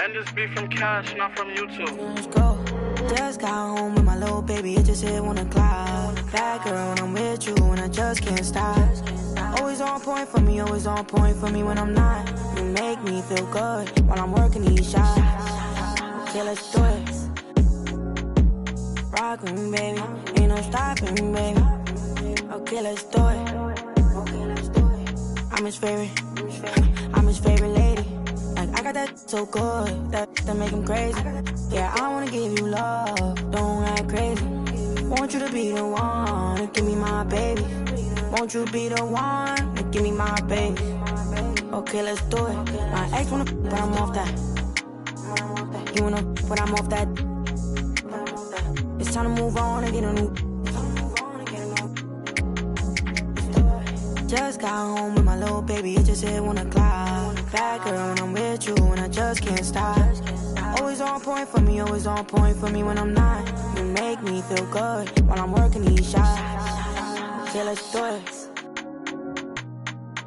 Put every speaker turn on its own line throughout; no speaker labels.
And this be from Cash, not from YouTube.
Let's go. Just got home with my little baby, it just hit 1 o'clock. Bad girl, when I'm with you, and I just can't stop. Always on point for me, always on point for me when I'm not. You make me feel good while I'm working these shots. Yeah, let's do it. Rockin', baby, ain't no stopping, baby. Okay, let's do it. I'm his favorite lady. Like, I got that so good, that make him crazy. Yeah, I wanna give you love, don't act crazy. Want you to be the one to give me my baby. Want you to be the one to give me my baby. Okay, let's do it. My ex wanna, but I'm off that. You wanna, but I'm off that. It's time to move on and get a new. Just got home with my little baby, it just hit 1 o'clock. Bad girl, when I'm with you, and I just can't stop. Always on point for me, always on point for me when I'm not. You make me feel good while I'm working these shots. Yeah, let's do it.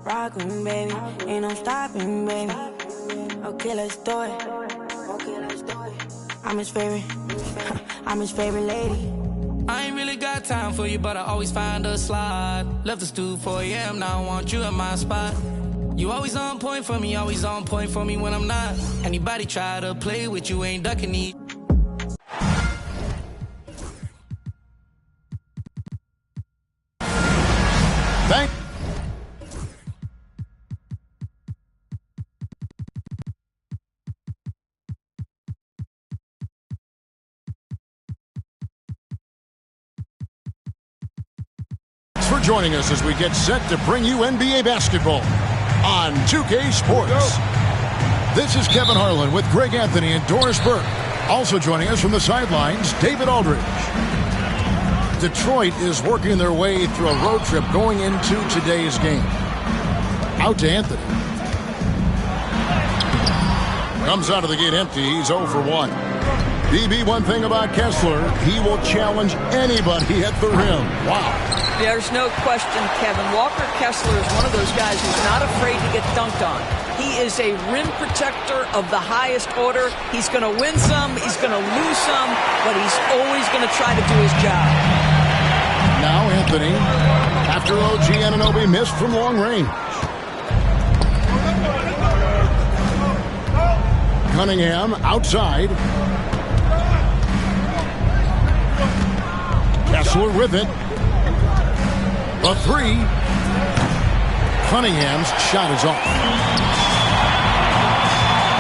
Rockin', baby, ain't no stopping, baby. Okay, let's do it. I'm his favorite lady.
I ain't really got time for you, but I always find a slot. Left the stool 4 a.m., now I want you in my spot. You always on point for me, always on point for me when I'm not. Anybody try to play with you ain't ducking me.
For joining us as we get set to bring you NBA basketball on 2K Sports. This is Kevin Harlan with Greg Anthony and Doris Burke. Also joining us from the sidelines, David Aldridge. Detroit is working their way through a road trip going into today's game. Out to Anthony. Comes out of the gate empty. He's 0 for 1. BB, one thing about Kessler, he will challenge anybody at the rim. Wow.
There's no question, Kevin. Walker Kessler is one of those guys who's not afraid to get dunked on. He is a rim protector of the highest order. He's going to win some, he's going to lose some, but he's always going to try to do his job.
Now Anthony, after OG Anunoby missed from long range. Cunningham outside. Kessler with it. A three. Cunningham's shot is off.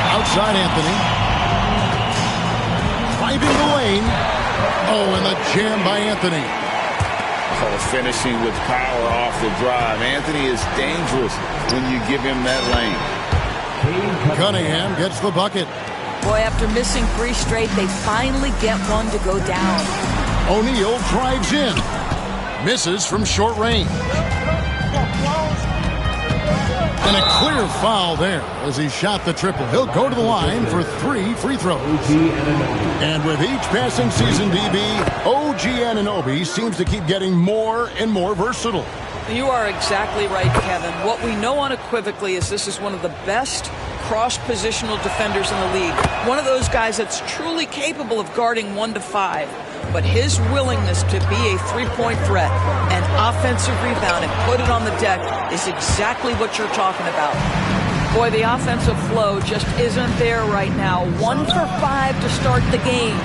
Outside Anthony. Finding the lane. Oh, and the jam by Anthony.
Oh, finishing with power off the drive. Anthony is dangerous when you give him that lane.
Cunningham gets the bucket.
Boy, after missing 3 straight, they finally get one to go down.
O'Neal drives in. Misses from short range. And a clear foul there as he shot the triple. He'll go to the line for 3 free throws. And with each passing season, DB, OG Anunoby seems to keep getting more and more versatile.
You are exactly right, Kevin. What we know unequivocally is this is one of the best cross-positional defenders in the league. One of those guys that's truly capable of guarding 1 to 5. But his willingness to be a three-point threat and offensive rebound and put it on the deck is exactly what you're talking about. Boy, the offensive flow just isn't there right now. 1 for 5 to start the game.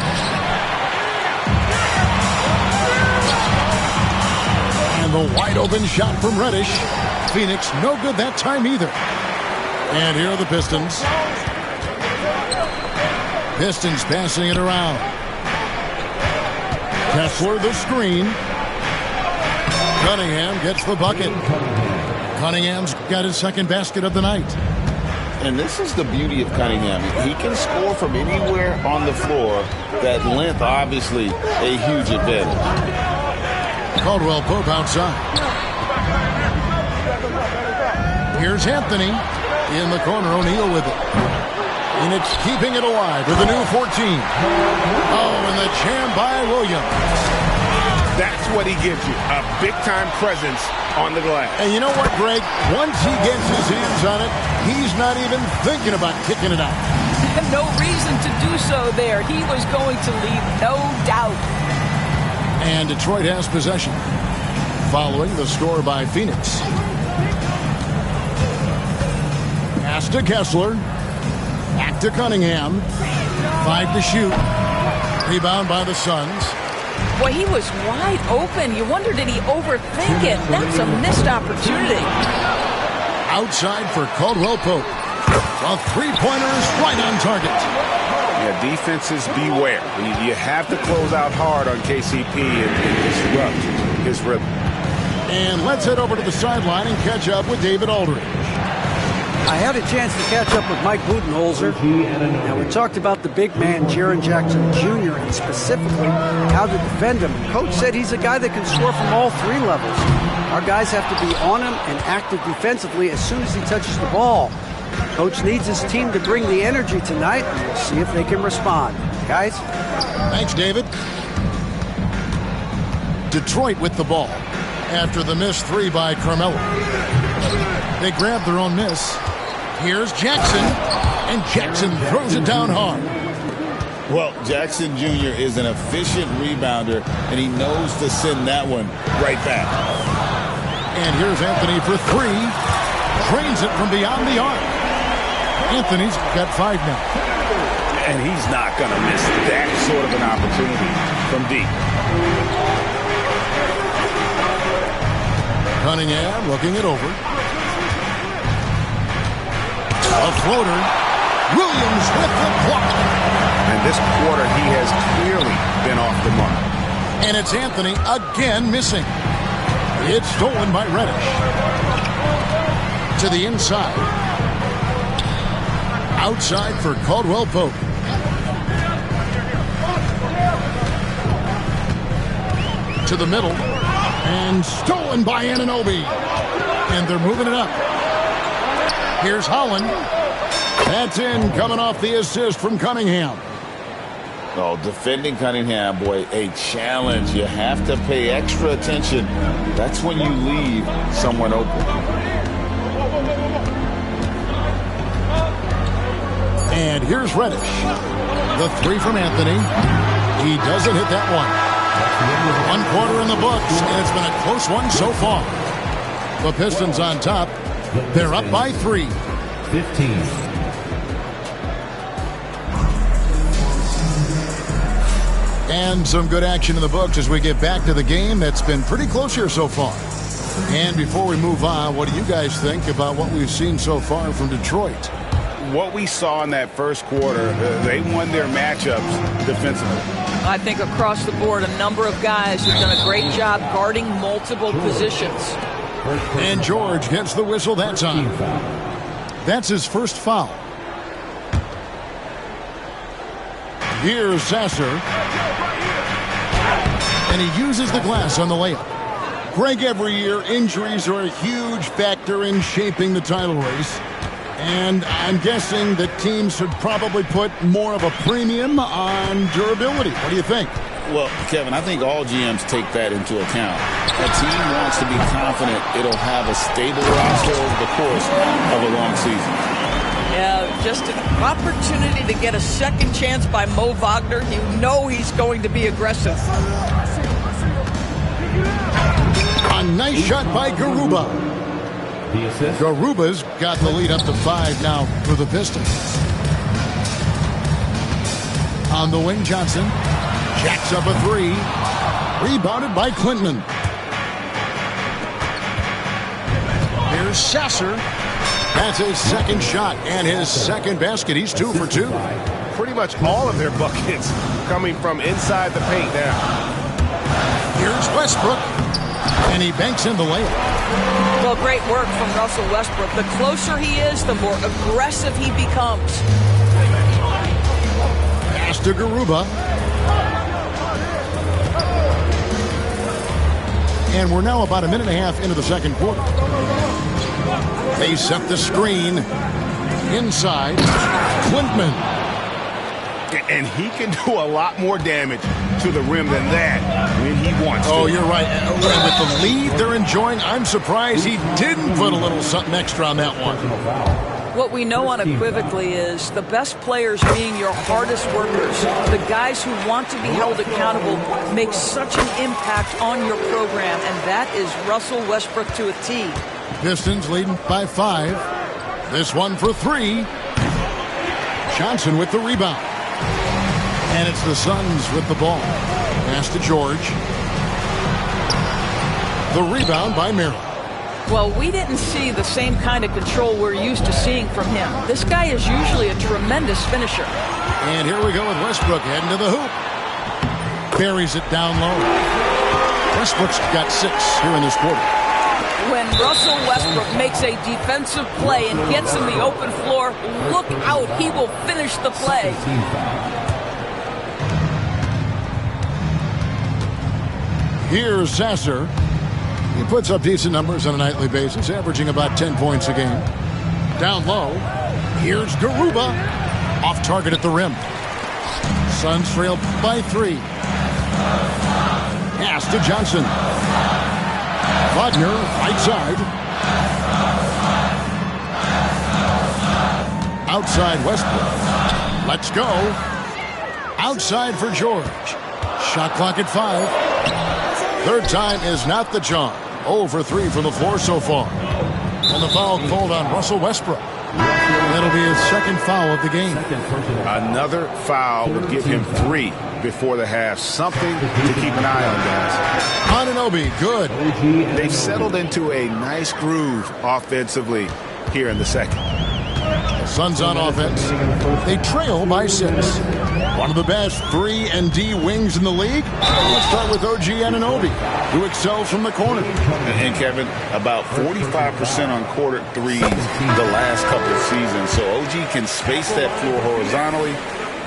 And the wide-open shot from Reddish. Phoenix no good that time either. And here are the Pistons. Pistons passing it around. Kessler the screen. Cunningham gets the bucket. Cunningham's got his second basket of the night.
And this is the beauty of Cunningham. He can score from anywhere on the floor. That length, obviously, a huge advantage.
Caldwell Pope outside. Here's Anthony. In the corner, O'Neal with it. And it's keeping it alive with a new 14. Oh, and the jam by Williams.
That's what he gives you, a big-time presence on the glass.
And you know what, Greg? Once he gets his hands on it, he's not even thinking about kicking it out.
No reason to do so there. He was going to leave, no doubt.
And Detroit has possession, following the score by Phoenix. Pass to Kessler. Back to Cunningham. 5 to shoot. Rebound by the Suns.
Boy, he was wide open. You wonder, did he overthink it? That's a missed opportunity.
Outside for Caldwell Pope. A three-pointer is right on target.
Yeah, defenses beware. You have to close out hard on KCP and disrupt his rhythm.
And let's head over to the sideline and catch up with David Aldridge.
I had a chance to catch up with Mike Budenholzer. Now, we talked about the big man, Jaren Jackson Jr., and specifically how to defend him. Coach said he's a guy that can score from all 3 levels. Our guys have to be on him and active defensively as soon as he touches the ball. Coach needs his team to bring the energy tonight, and we'll see if they can respond. Guys?
Thanks, David. Detroit with the ball after the missed 3 by Carmelo. They grab their own miss. Here's Jackson, and Jackson throws it down hard.
Well, Jackson Jr. is an efficient rebounder, and he knows to send that one right back.
And here's Anthony for 3. Drains it from beyond the arc. Anthony's got 5 now.
And he's not going to miss that sort of an opportunity from deep.
Cunningham looking it over. A floater. Williams with the block.
And this quarter, he has clearly been off the mark.
And it's Anthony again missing. It's stolen by Reddish. To the inside. Outside for Caldwell Pope. To the middle. And stolen by Anunoby. And they're moving it up. Here's Holland. That's in, coming off the assist from Cunningham.
Oh, defending Cunningham, boy, a challenge. You have to pay extra attention. That's when you leave someone open.
And here's Reddish. The 3 from Anthony. He doesn't hit that one. 1 quarter in the books, and it's been a close one so far. The Pistons on top. They're up by 3.
15.
And some good action in the books as we get back to the game that's been pretty close here so far. And before we move on, what do you guys think about what we've seen so far from Detroit?
What we saw in that first quarter, they won their matchups defensively.
I think across the board, a number of guys have done a great job guarding multiple positions.
And George gets the whistle that time. That's his first foul. Here's Sasser. And he uses the glass on the layup. Greg, every year, injuries are a huge factor in shaping the title race. And I'm guessing that teams should probably put more of a premium on durability. What do you think?
Well, Kevin, I think all GMs take that into account. A team wants to be confident it'll have a stable roster over the course of a long season.
Yeah, just an opportunity to get a second chance by Mo Wagner. You know he's going to be aggressive.
A nice shot by Garuba. Garuba's got the lead up to 5 now for the Pistons. On the wing, Johnson jacks up a 3. Rebounded by Clinton. Here's Sasser. That's his second shot and his second basket. He's 2 for 2.
Pretty much all of their buckets coming from inside the paint now.
Here's Westbrook. And he banks in the layup.
Well, great work from Russell Westbrook. The closer he is, the more aggressive he becomes.
Pass to Garuba. And we're now about a minute and a half into the second quarter. They set the screen. Inside. Klintman.
And he can do a lot more damage to the rim than that when he wants to.
Oh, you're right. And with the lead they're enjoying, I'm surprised he didn't put a little something extra on that one.
What we know unequivocally is the best players being your hardest workers, the guys who want to be held accountable, make such an impact on your program, and that is Russell Westbrook to a T.
Pistons leading by 5. This one for 3. Johnson with the rebound. And it's the Suns with the ball. Pass to George. The rebound by Merrill.
Well, we didn't see the same kind of control we're used to seeing from him. This guy is usually a tremendous finisher.
And here we go with Westbrook heading to the hoop. Buries it down low. Westbrook's got 6 here in this quarter.
When Russell Westbrook makes a defensive play and gets in the open floor, look out, he will finish the play.
Here's Sasser. He puts up decent numbers on a nightly basis, averaging about 10 points a game. Down low, here's Garuba. Off target at the rim. Suns trail by 3. Pass to Johnson. Wagner, right side. Outside Westbrook. Let's go. Outside for George. Shot clock at 5. Third time is not the charm. 0 for 3 from the floor so far. And the foul called on Russell Westbrook. That'll be his second foul of the game.
Another foul would give him 3 before the half. Something to keep an eye on, guys.
Anunoby, good.
They've settled into a nice groove offensively here in the second.
Suns on offense. They trail by 6. One of the best 3 and D wings in the league. Let's start with OG Anunoby, who excels from the corner.
And Kevin, about 45% on quarter threes the last couple of seasons. So OG can space that floor horizontally.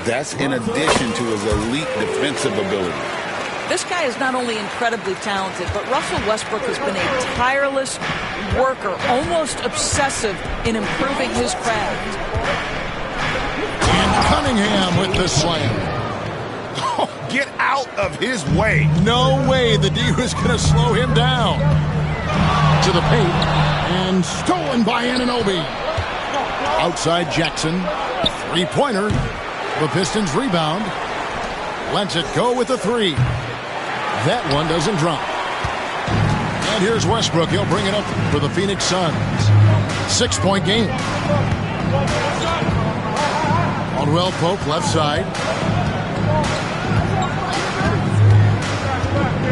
That's in addition to his elite defensive ability.
This guy is not only incredibly talented, but Russell Westbrook has been a tireless worker, almost obsessive in improving his craft.
And Cunningham with the slam.
Oh, get out of his way.
No way the D was going to slow him down. To the paint. And stolen by Anunoby. Outside Jackson. 3-pointer. The Pistons rebound. Lets it go with the 3. That one doesn't drop. And here's Westbrook. He'll bring it up for the Phoenix Suns. 6-point game. Caldwell Pope left side.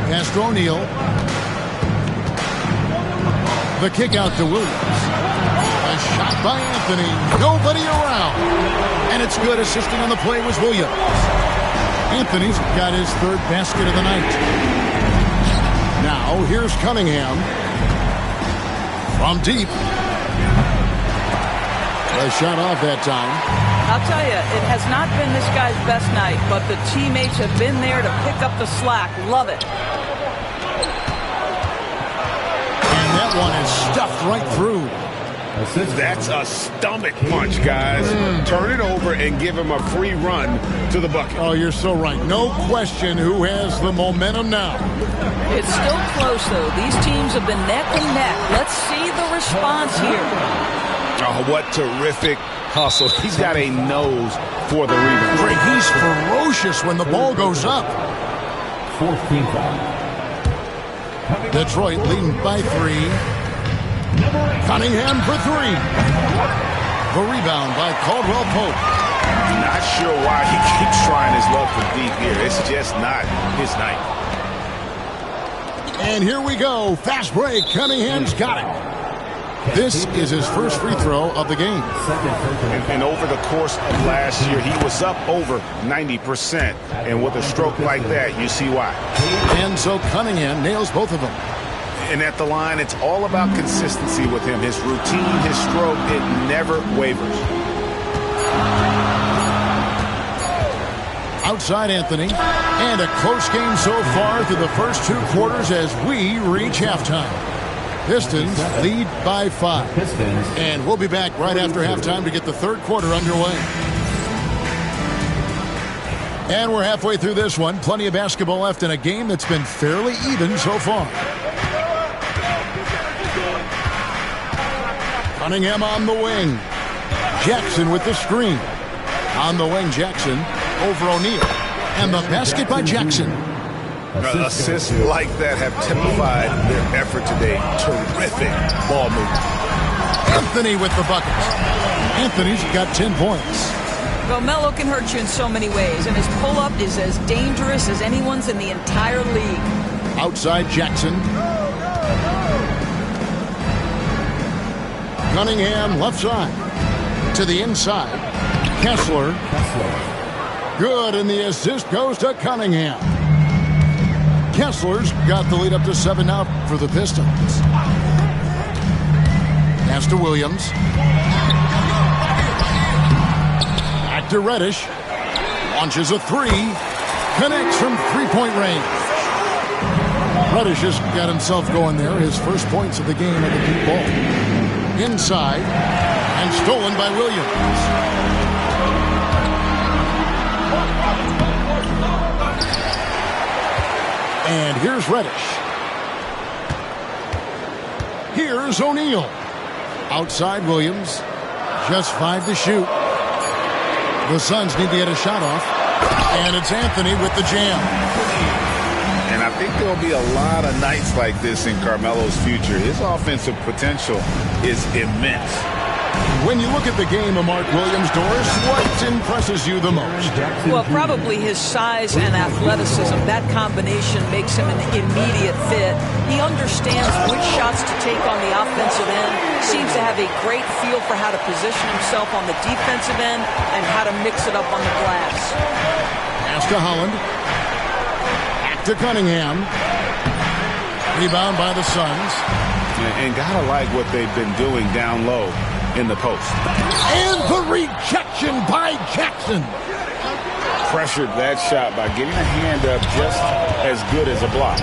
Pass to O'Neal. The kick out to Williams. A shot by Anthony. Nobody around. And it's good. Assisting on the play was Williams. Anthony's got his 3rd basket of the night. Now, here's Cunningham. From deep. A shot off that time.
I'll tell you, it has not been this guy's best night, but the teammates have been there to pick up the slack. Love it.
And that one is stuffed right through.
That's a stomach punch, guys. Turn it over and give him a free run to the bucket.
Oh, you're so right. No question who has the momentum now.
It's still close, though. These teams have been neck and neck. Let's see the response here.
Oh, what terrific hustle. He's got a nose for the rebound.
Greg, he's ferocious when the ball goes up.
14 foul.
Detroit leading by 3. Cunningham for 3. The rebound by Caldwell Pope.
Not sure why he keeps trying his luck for deep here. It's just not his night.
And here we go. Fast break. Cunningham's got it. This is his first free throw of the game.
And over the course of last year, he was up over 90%. And with a stroke like that, you see why.
And so Cunningham nails both of them.
And at the line, it's all about consistency with him. His routine, his stroke, it never wavers.
Outside Anthony. And a close game so far through the first 2 quarters as we reach halftime. Pistons lead by 5. And we'll be back right after halftime to get the 3rd quarter underway. And we're halfway through this one. Plenty of basketball left in a game that's been fairly even so far. Cunningham on the wing. Jackson with the screen. On the wing, Jackson over O'Neal. And the basket by Jackson.
Assists like that have typified their effort today. Terrific ball movement.
Anthony with the bucket. Anthony's got 10 points.
Well, Melo can hurt you in so many ways, and his pull-up is as dangerous as anyone's in the entire league.
Outside Jackson. Cunningham left side. To the inside. Kessler. Good, and the assist goes to Cunningham. Kessler's got the lead up to 7 now for the Pistons. Pass to Williams. Back to Reddish. Launches a 3. Connects from three-point range. Reddish has got himself going there. His first points of the game on the deep ball. Inside. And stolen by Williams. And here's Reddish. Here's O'Neal. Outside Williams. Just 5 to shoot. The Suns need to get a shot off. And it's Anthony with the jam.
And I think there'll be a lot of nights like this in Carmelo's future. His offensive potential is immense.
When you look at the game of Mark Williams, Doris, what impresses you the most?
Well, probably his size and athleticism. That combination makes him an immediate fit. He understands which shots to take on the offensive end, seems to have a great feel for how to position himself on the defensive end and how to mix it up on the glass.
Pass to Holland. Back to Cunningham. Rebound by the Suns.
And gotta like what they've been doing down low in the post.
And the rejection by Jackson.
Pressured that shot by getting a hand up just as good as a block.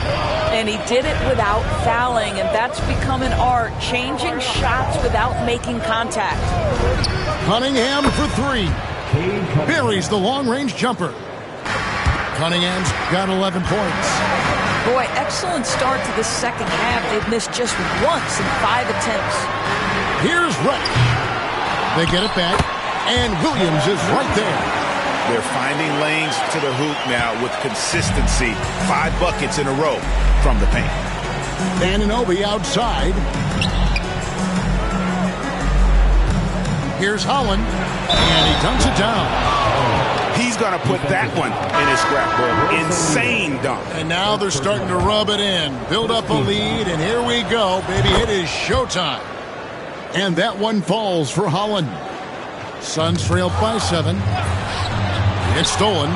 And he did it without fouling, and that's become an art, changing shots without making contact.
Cunningham for 3. Buries the long-range jumper. Cunningham's got 11 points.
Boy, excellent start to the second half. They've missed just once in 5 attempts.
Here's Reddish. They get it back, and Williams is right there.
They're finding lanes to the hoop now with consistency. 5 buckets in a row from the paint.
Anunoby outside. Here's Holland, and he dunks it down.
He's going to put that one in his scrapbook. Insane dunk.
And now they're starting to rub it in. Build up a lead, and here we go, baby. It is showtime. And that one falls for Holland. Suns trail by 7. It's stolen.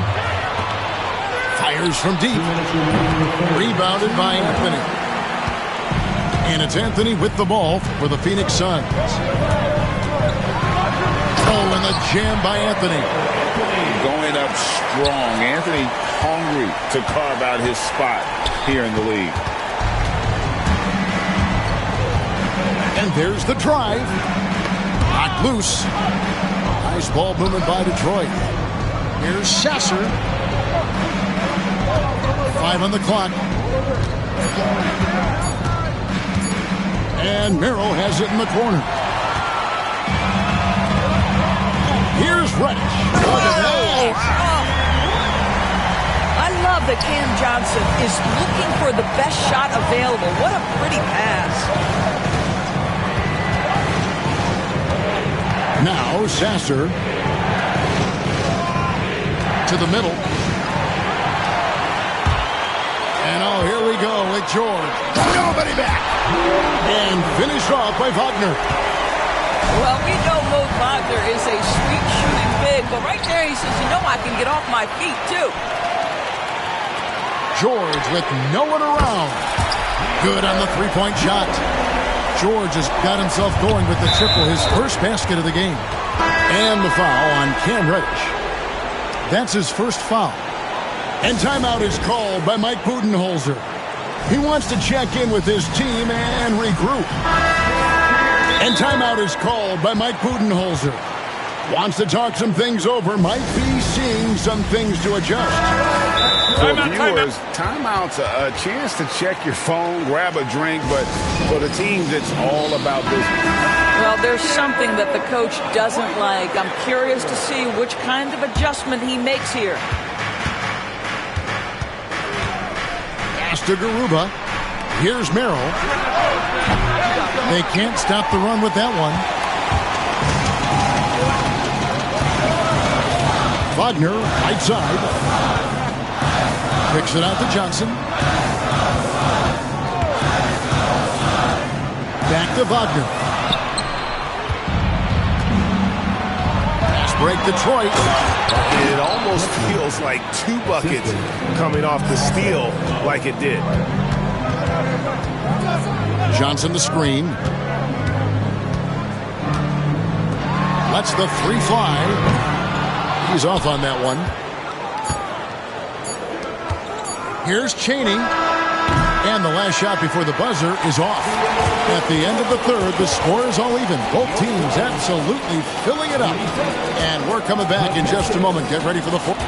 Fires from deep. Rebounded by Anthony. And it's Anthony with the ball for the Phoenix Suns. Oh, and the jam by Anthony.
Going up strong. Anthony hungry to carve out his spot here in the league.
And there's the drive. Knocked loose. Nice ball movement by Detroit. Here's Sasser. 5 on the clock. And Merrill has it in the corner. Here's Reddish.
I love that Cam Johnson is looking for the best shot available. What a pretty pass.
Now Sasser to the middle. And oh, here we go with George. Nobody back. And finished off by Wagner.
Well, we know Mo Wagner is a sweet shooting big, but right there he says, you know, I can get off my feet too.
George with no one around. Good on the three-point shot. George has got himself going with the triple, his first basket of the game. And the foul on Cam Reddish. That's his first foul. And timeout is called by Mike Budenholzer. He wants to check in with his team and regroup. And timeout is called by Mike Budenholzer. Wants to talk some things over. Might be seeing some things to adjust.
For viewers, timeout's a chance to check your phone, grab a drink, but for the teams, it's all about business.
Well, there's something that the coach doesn't like. I'm curious to see which kind of adjustment he makes here.
Pass to Garuba. Here's Merrill. They can't stop the run with that one. Wagner, right side. Kicks it out to Johnson. Back to Wagner. Pass break Detroit.
It almost feels like 2 buckets coming off the steal like it did.
Johnson the screen. Lets the 3 fly. He's off on that one. Here's Chaney. And the last shot before the buzzer is off. At the end of the third, the score is all even. Both teams absolutely filling it up. And we're coming back in just a moment. Get ready for the fourth.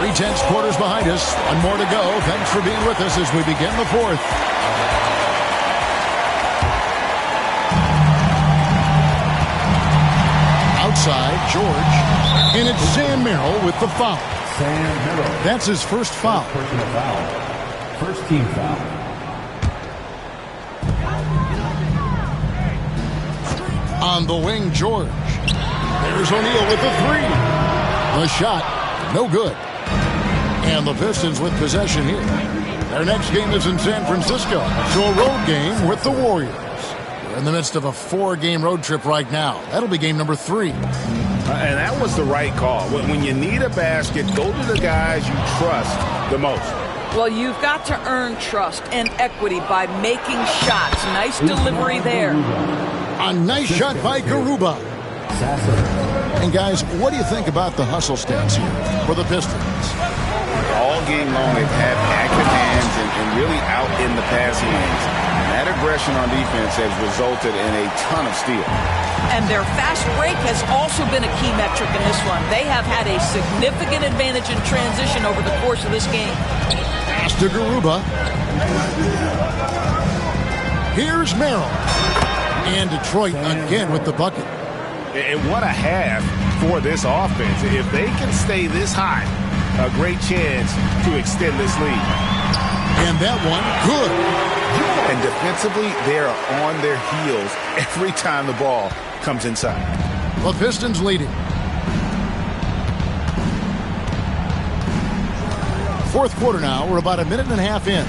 3/10 quarters behind us. One more to go. Thanks for being with us as we begin the fourth. Outside, George. And it's Sam Merrill with the foul.
Sam Merrill.
That's his first foul.
Personal foul. First team foul.
On the wing, George. There's O'Neal with the 3. The shot, no good. And the Pistons with possession here. Their next game is in San Francisco. So a road game with the Warriors. We're in the midst of a 4-game road trip right now. That'll be game number 3.
And that was the right call. When you need a basket, go to the guys you trust the most.
Well, you've got to earn trust and equity by making shots. Nice delivery there.
A nice shot by Garuba. And guys, what do you think about the hustle stance here for the Pistons?
All game long, they've had active hands and really out in the passing lanes. That aggression on defense has resulted in a ton of steals.
And their fast break has also been a key metric in this one. They have had a significant advantage in transition over the course of this game.
Pass to Garuba. Here's Merrill. And Detroit again with the bucket.
And what a half for this offense. If they can stay this high, a great chance to extend this lead.
And that one, good.
And defensively, they are on their heels every time the ball comes inside.
The Pistons leading. Fourth quarter now. We're about a minute and a half in.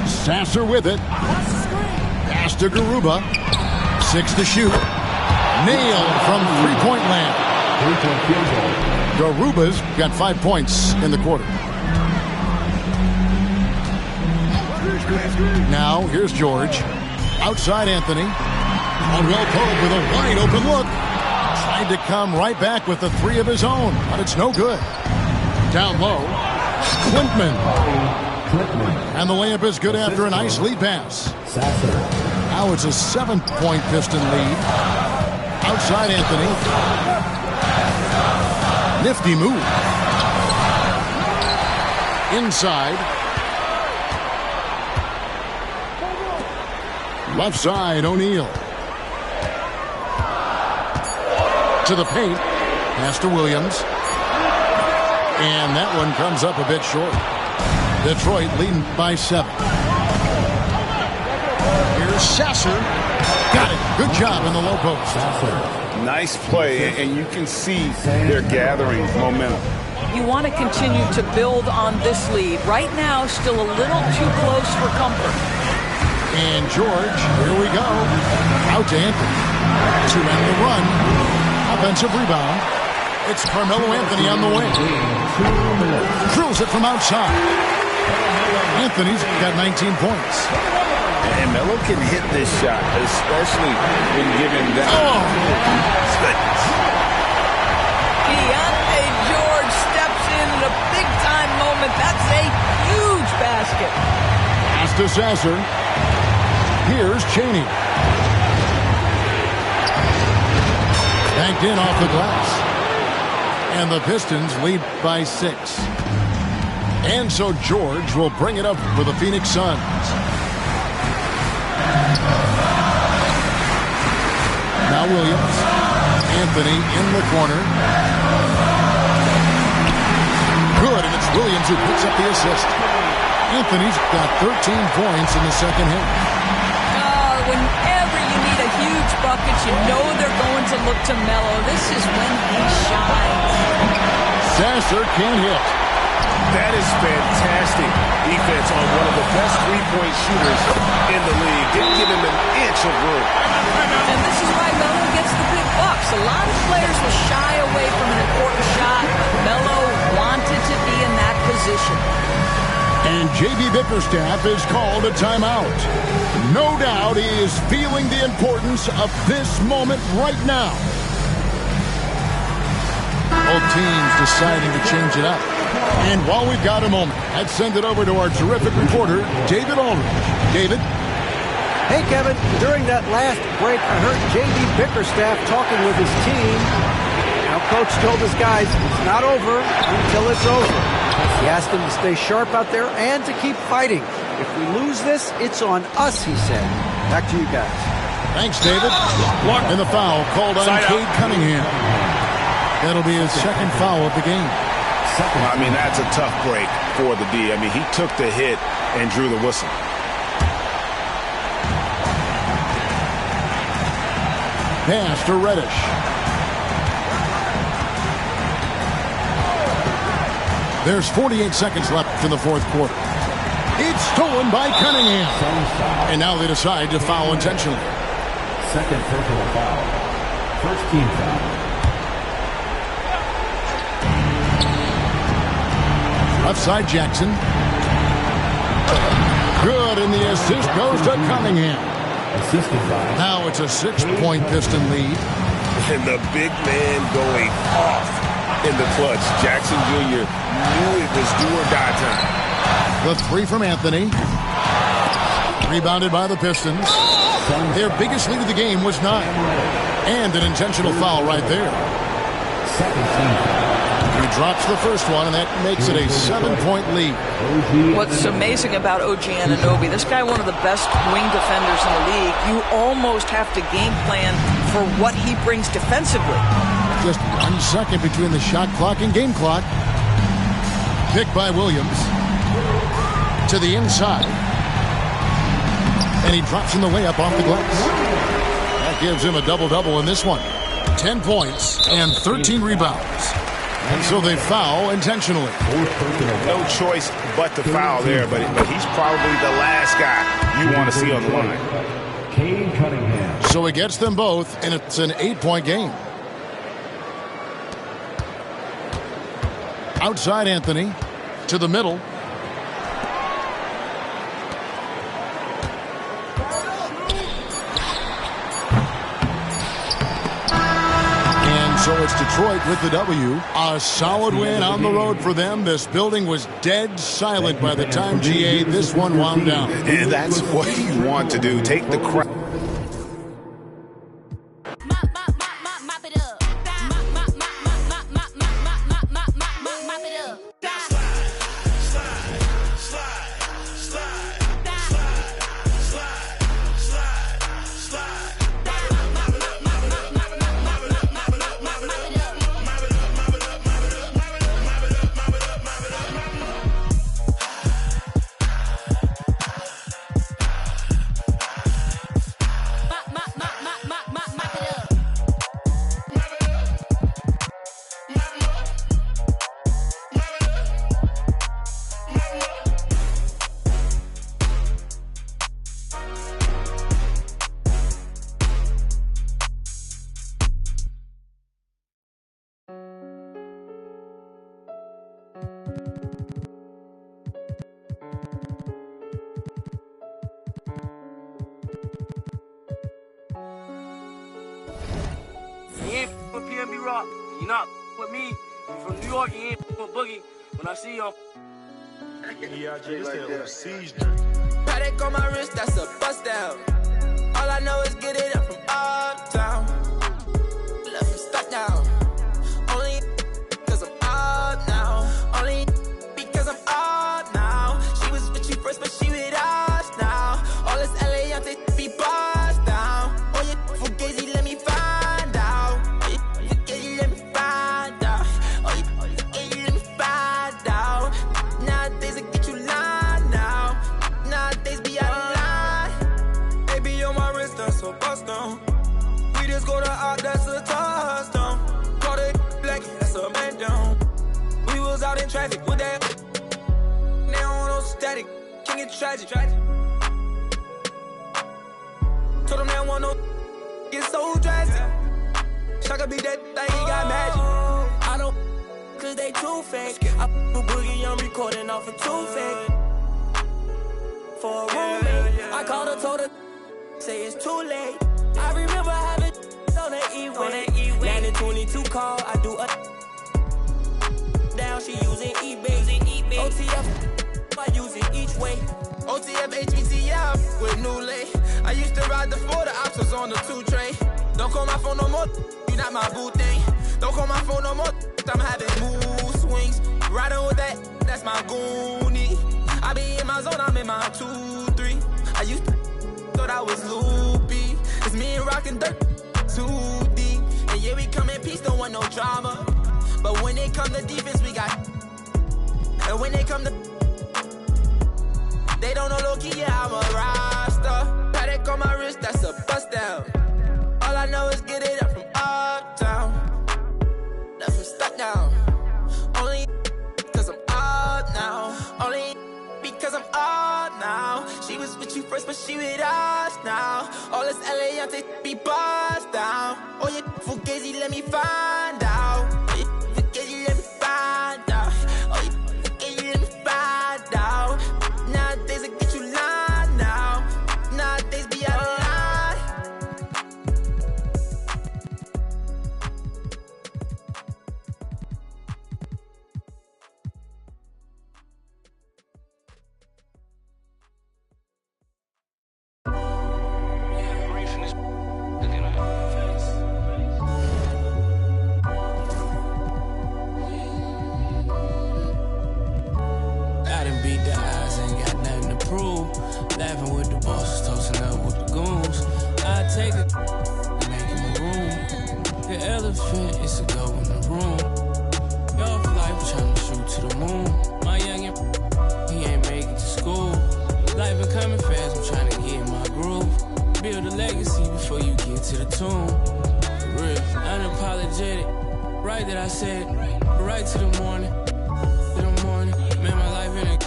Sasser with it. Pass to Garuba. 6 to shoot. Nailed from three-point land.
Three-point field goal.
Garuba's got 5 points in the quarter. Now, here's George. Outside Anthony. Caldwell Pope with a wide-open look. Tried to come right back with the 3 of his own, but it's no good. Down low. Klintman. And the layup is good after a nice lead pass. Now it's a 7-point Piston lead. Outside Anthony. Nifty move. Inside. Left side, O'Neal. To the paint. Pass to Williams. And that one comes up a bit short. Detroit leading by 7. Here's Sasser. Got it. Good job in the low post.
Nice play, and you can see they're gathering momentum.
You want to continue to build on this lead. Right now, still a little too close for comfort.
And George, here we go. Out to Anthony. To end the run. Offensive rebound. It's Carmelo Anthony on the wing. Drills it from outside. Anthony's got 19 points.
And Melo can hit this shot, especially when given that.
Oh! Keontae George steps in a big-time moment. That's a huge basket. basket.
Pass to Sasser. Here's Chaney. Banked in off the glass. And the Pistons lead by 6. And so George will bring it up for the Phoenix Suns. Now Williams. Anthony in the corner. Good, and it's Williams who picks up the assist. Anthony's got 13 points in the second half.
Whenever you need a huge bucket, you know they're going to look to Melo. This is when he shines.
Sasser can't hit.
That is fantastic defense on one of the best three-point shooters in the league. Didn't give him an inch of room.
And this is why Melo gets the big bucks. A lot of players will shy away from an important shot. Melo wanted to be in that position.
And J.B. Bickerstaff is called a timeout. No doubt he is feeling the importance of this moment right now. Both teams deciding to change it up. And while we've got a moment, let's send it over to our terrific reporter, David Aldridge. David?
Hey, Kevin. During that last break, I heard J.B. Bickerstaff talking with his team. Now, Coach told his guys it's not over until it's over. He asked them to stay sharp out there and to keep fighting. If we lose this, it's on us, he said. Back to you guys.
Thanks, David. And the foul called on Cade Cunningham. That'll be his second foul of the game.
I mean, that's a tough break for the D. I mean, he took the hit and drew the whistle.
Pass to Reddish. There's 48 seconds left in the fourth quarter. It's stolen by Cunningham. And now they decide to foul intentionally.
Second personal foul. First team foul.
Left side Jackson. Good, and the assist goes to Cunningham.
Assisted by.
Now it's a 6-point Piston lead.
And the big man going off in the clutch. Jackson Jr. knew it was do or die time.
The three from Anthony. Rebounded by the Pistons. Their biggest lead of the game was 9. And an intentional foul right there.
Second team foul.
He drops the first one, and that makes it a 7-point lead.
What's amazing about OG Anunoby, this guy one of the best wing defenders in the league. You almost have to game plan for what he brings defensively.
Just 1 second between the shot clock and game clock. Picked by Williams. To the inside. And he drops in the way up off the glass. That gives him a double-double in this one. 10 points and 13 rebounds. And so they foul intentionally.
No choice but to foul there, but he's probably the last guy you want to see on the line.
Cade Cunningham.
So he gets them both, and it's an 8-point game. Outside Anthony. To the middle. So it's Detroit with the W. A solid win on the road for them. This building was dead silent by the time GA this one wound down.
And that's what you want to do. Take the crowd.
Rock. You're not with me. You're from New York. You ain't with Boogie. When I see you, Paddock on my wrist, that's a bust down. All I know is get it up from uptown. Let me stop now. Only because I'm up now. Only because I'm up now. She was with you first, but she with us now. All this LA, I'm taking be bust down. Oh, you fugazi, let me find out. Oh, you fugazi, let me find out. Oh, you fugazi, let me find out. Nowadays, I get you lying now. Nowadays, be out of line. Baby, on my wrist, that's a bust down. We just go to out, that's a touchdown. Call it black, that's a man down. We was out in traffic with that. Now on no static, can get tragic. Told them they want no get so drastic. Shaka be that thing, got magic. I don't cause they too fake. I boogie, I'm recording off of too fake. For a roommate, I called her, told her, say it's too late. I remember having on the E-way. Landed 22 call, I do a down, she using eBay. OTF, I use it each way. OTF, HBTF, with new lay. I used to ride the 4, the ops was on the 2 tray. Don't call my phone no more, you not my boo thing. Don't call my phone no more, I'm having mood swings. Riding with that, that's my goonie. I be in my zone, I'm in my 2-3. I used to thought I was loopy. It's me and rockin' dirt, 2D. And yeah, we come in peace, don't want no drama. But when they come to defense, we got. And when they come to, they don't know low-key, yeah, I'm a roster. Paddock on my wrist, that's a bust down. All I know is get it up from uptown. Left from stuck down. Only because I'm up now. Only because I'm up now. She was with you first, but she with us now. All this LA, I'm taking be bust down. Oh, you fugazi, let me find out. Oh, you fugazi, let me find out. Oh, you fugazi, let me find out. Nowadays, I get you lying now. Nowadays, be out of line.
Laughing with the bosses, toasting up with the goons. I take it, make him a room. The elephant is a go in the room. Y'all for life trying to shoot to the moon. My youngin', he ain't make it to school. Life been coming fast, I'm trying to get in my groove. Build a legacy before you get to the tomb. For real, unapologetic. Right that I said it, right to the morning. To the morning, man, my life in a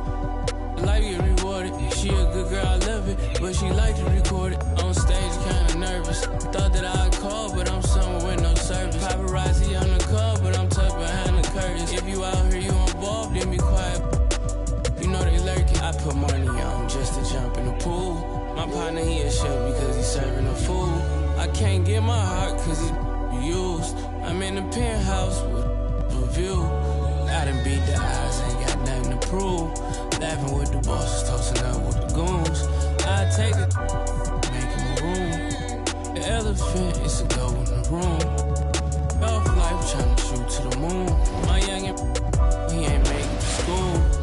life get rewarded. She a good girl, I love it, but she like to record it. On stage, kinda nervous. Thought that I'd call, but I'm somewhere with no service. Paparazzi on the call, but I'm tucked behind the curtains. If you out here, you involved, then be quiet. You know they lurking. I put money on just to jump in the pool. My partner, he a chef because he's serving a food. I can't get my heart cause he's used. I'm in the penthouse with a view. I done beat the odds, ain't got nothing to prove. Laughing with the bosses, toasting up with the goons. I take it, make him a room. The elephant is a go in the room. Y'all for life trying to shoot to the moon. My youngin', he ain't make it to school.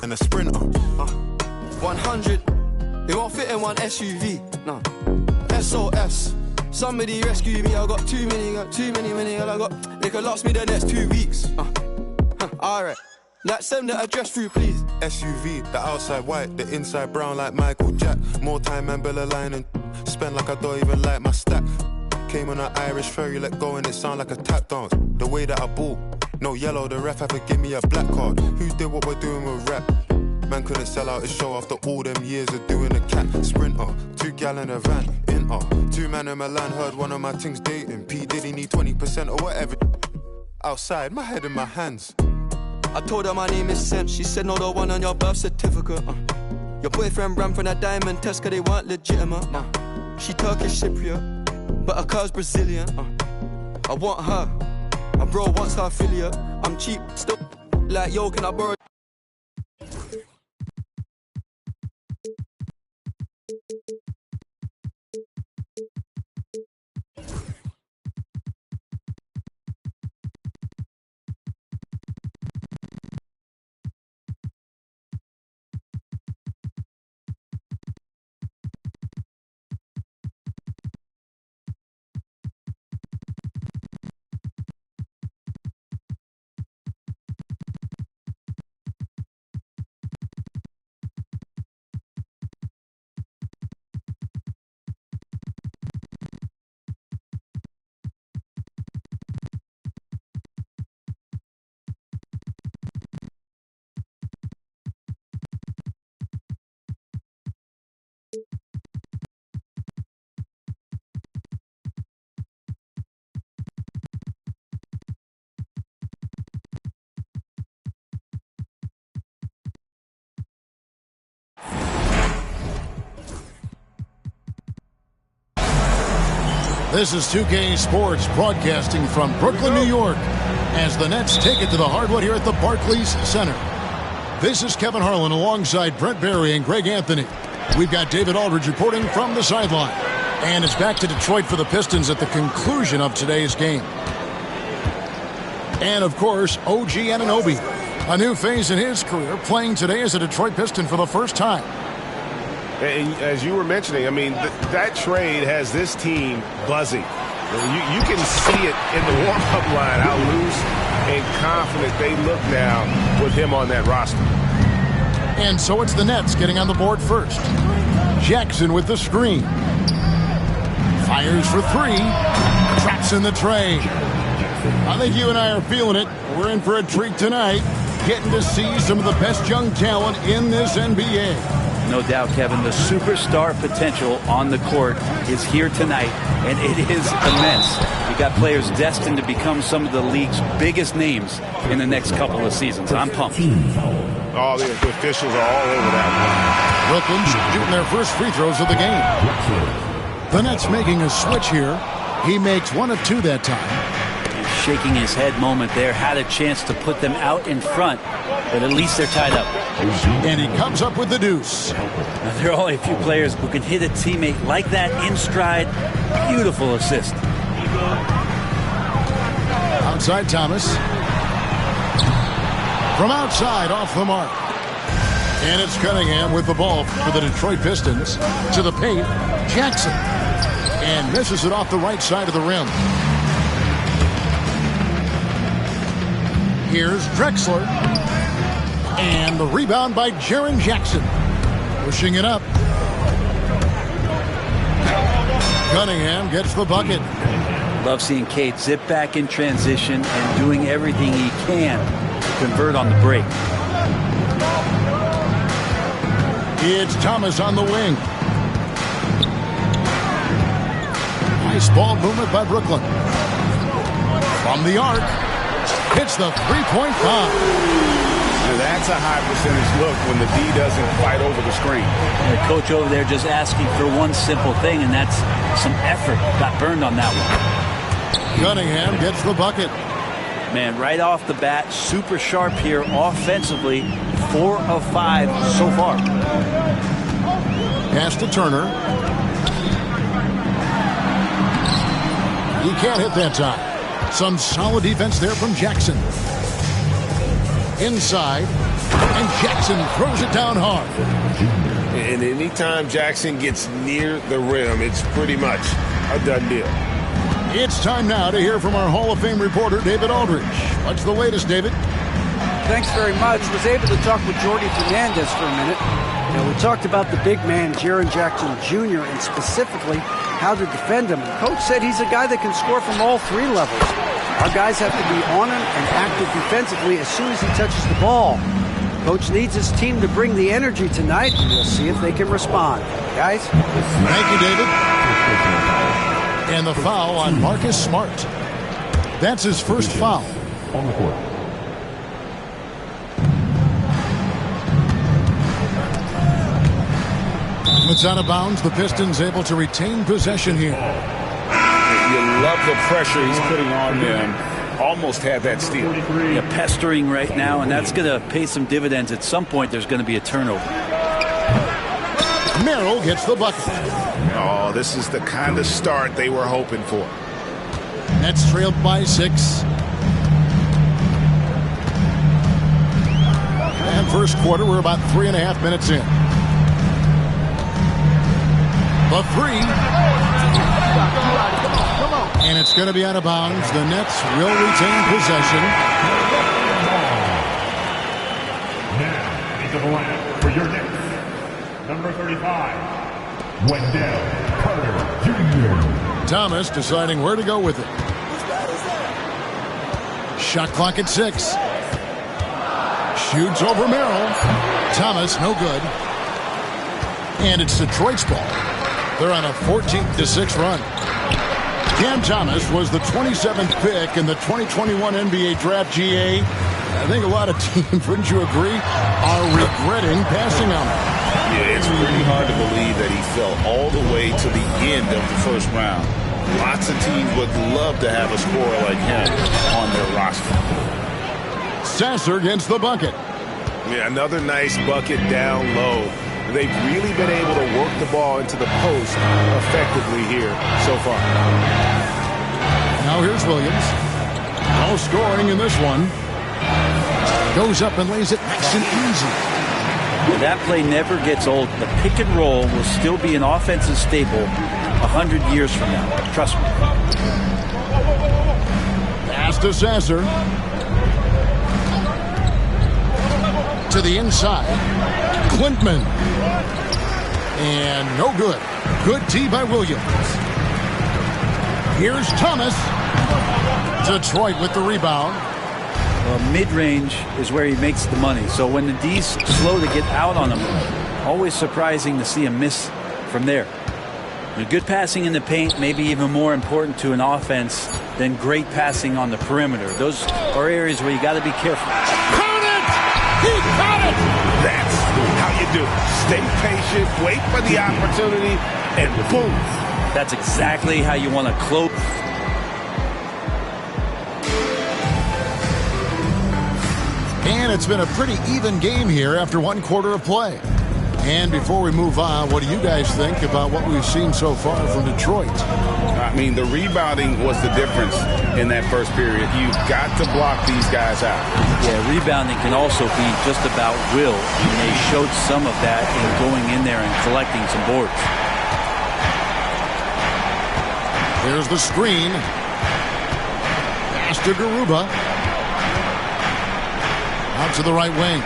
and a Sprinter.
100, it won't fit in one SUV. No, SOS. Somebody rescue me. I got too many. I got. They could last me the next 2 weeks. Alright. Like, send the address through, please.
SUV, the outside white, the inside brown like Michael Jack. More time and Bella line and spend like I don't even like my stack. Came on an Irish ferry, let go and it sound like a tap dance. The way that I ball, no yellow, the ref had to give me a black card. Who did what we're doing with rap? Man couldn't sell out his show after all them years of doing a cat. Sprinter, 2 gal in a van, in 2 man in Milan, heard one of my things dating. P Diddy need 20% or whatever. Outside, my head in my hands.
I told her my name is Sam. She said, no, the one on your birth certificate. Your boyfriend ran from that diamond test cause they weren't legitimate. She Turkish Cypriot, but her car's Brazilian. I want her. My bro wants her affiliate. I'm cheap, still like, yo, can I borrow?
This is 2K Sports broadcasting from Brooklyn, New York, as the Nets take it to the hardwood here at the Barclays Center. This is Kevin Harlan alongside Brent Barry and Greg Anthony. We've got David Aldridge reporting from the sideline. And it's back to Detroit for the Pistons at the conclusion of today's game. And, of course, OG Anunoby, a new phase in his career, playing today as a Detroit Piston for the first time.
And as you were mentioning, I mean, that trade has this team buzzing. You can see it in the warm-up line, how loose and confident they look now with him on that roster.
And so it's the Nets getting on the board first. Jackson with the screen. Fires for 3. Traps in the tray. I think you and I are feeling it. We're in for a treat tonight, getting to see some of the best young talent in this NBA.
No doubt, Kevin, the superstar potential on the court is here tonight, and it is immense. You got players destined to become some of the league's biggest names in the next couple of seasons. I'm pumped.
All the officials are all over that one.
Brooklyn shooting their first free throws of the game. The Nets making a switch here. He makes 1 of 2 that time.
Shaking his head moment there, had a chance to put them out in front, but at least they're tied up.
And he comes up with the deuce.
Now, there are only a few players who can hit a teammate like that in stride. Beautiful assist.
Outside Thomas. From outside, off the mark. And it's Cunningham with the ball for the Detroit Pistons. To the paint, Jackson. And misses it off the right side of the rim. Here's Drexler. And the rebound by Jaren Jackson. Pushing it up. Cunningham gets the bucket.
Love seeing Cade zip back in transition and doing everything he can to convert on the break.
It's Thomas on the wing. Nice ball movement by Brooklyn. From the arc. Hits the three-point foul.
That's a high percentage look when the D doesn't fight over the screen.
The coach over there just asking for one simple thing, and that's some effort. Got burned on that one.
Cunningham gets the bucket.
Man, right off the bat, super sharp here offensively. 4 of 5 so far.
Pass to Turner. He can't hit that time. Some solid defense there from Jackson. Inside, And Jackson throws it down hard.
And anytime Jackson gets near the rim, it's pretty much a done deal.
It's time now to hear from our Hall of Fame reporter, David Aldridge. What's the latest, David?
Thanks very much. Was able to talk with Jordi Fernandez for a minute. We talked about the big man, Jaren Jackson Jr., and specifically how to defend him. Coach said he's a guy that can score from all three levels. Our guys have to be on him and active defensively as soon as he touches the ball. Coach needs his team to bring the energy tonight, and we'll see if they can respond. Guys?
Thank you, David. And the foul on Marcus Smart. That's his first foul.
On the court.
It's out of bounds. The Pistons able to retain possession here.
You love the pressure he's putting on them. Almost had that steal.
Yeah, pestering right now, and that's going to pay some dividends. At some point, there's going to be a turnover.
Merrill gets the bucket.
Oh, this is the kind of start they were hoping for.
Nets trailed by 6. And first quarter, we're about 3.5 minutes in. The 3. And it's going to be out of bounds. The Nets will retain possession.
Now, into the lineup for your Knicks. Number 35, Wendell Carter Jr.
Thomas deciding where to go with it. Shot clock at 6. Shoots over Merrill. Thomas, no good. And it's Detroit's ball. They're on a 14-6 run. Cam Thomas was the 27th pick in the 2021 NBA Draft. GA. I think a lot of teams, wouldn't you agree, are regretting passing on him.
Yeah, it's pretty hard to believe that he fell all the way to the end of the first round. Lots of teams would love to have a scorer like him on their roster.
Sasser gets the bucket.
Yeah, another nice bucket down low. They've really been able to work the ball into the post effectively here so far.
Now here's Williams. No scoring in this one. Goes up and lays it nice and easy.
That play never gets old. The pick and roll will still be an offensive staple 100 years from now. Trust me.
Pass to Sasser. To the inside. Klintman. And no good. Good tee by Williams. Here's Thomas. Detroit with the rebound.
Well, mid-range is where he makes the money. So when the D's slow to get out on him, always surprising to see him miss from there. Good passing in the paint, maybe even more important to an offense than great passing on the perimeter. Those are areas where you got to be careful.
Count it! He caught it!
That's how you do it. Stay patient, wait for the opportunity, and boom.
That's exactly how you want to close.
And it's been a pretty even game here after one quarter of play. And before we move on, what do you guys think about what we've seen so far from Detroit?
I mean, the rebounding was the difference in that first period. You've got to block these guys out.
Yeah, rebounding can also be just about will, and they showed some of that in going in there and collecting some boards.
Here's the screen. Pass to Garuba. Out to the right wing.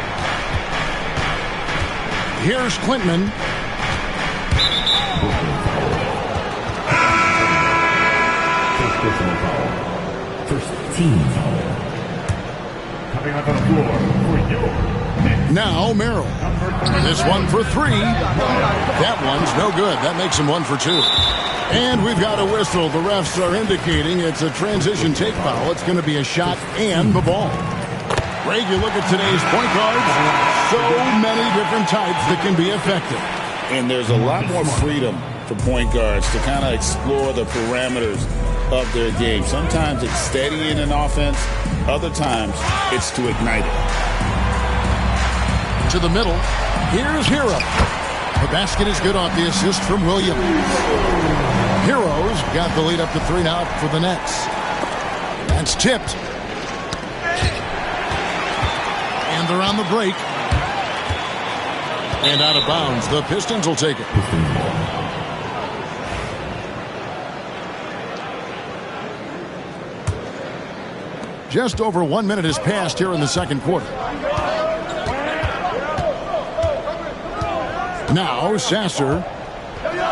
Here's Klintman.
First team foul. Coming up on the floor for your Knicks.
Now Merrill. This one for 3. That one's no good. That makes him 1 for 2. And we've got a whistle. The refs are indicating it's a transition take foul. It's going to be a shot and the ball. Greg, you look at today's point guards, so many different types that can be effective.
And there's a lot more freedom for point guards to kind of explore the parameters of their game. Sometimes it's steadying an offense. Other times it's to ignite it.
To the middle. Here's Hero. The basket is good off the assist from Williams. Heroes got the lead up to 3 now for the Nets. That's tipped. And they're on the break. And out of bounds. The Pistons will take it. Just over 1 minute has passed here in the second quarter. Now Sasser.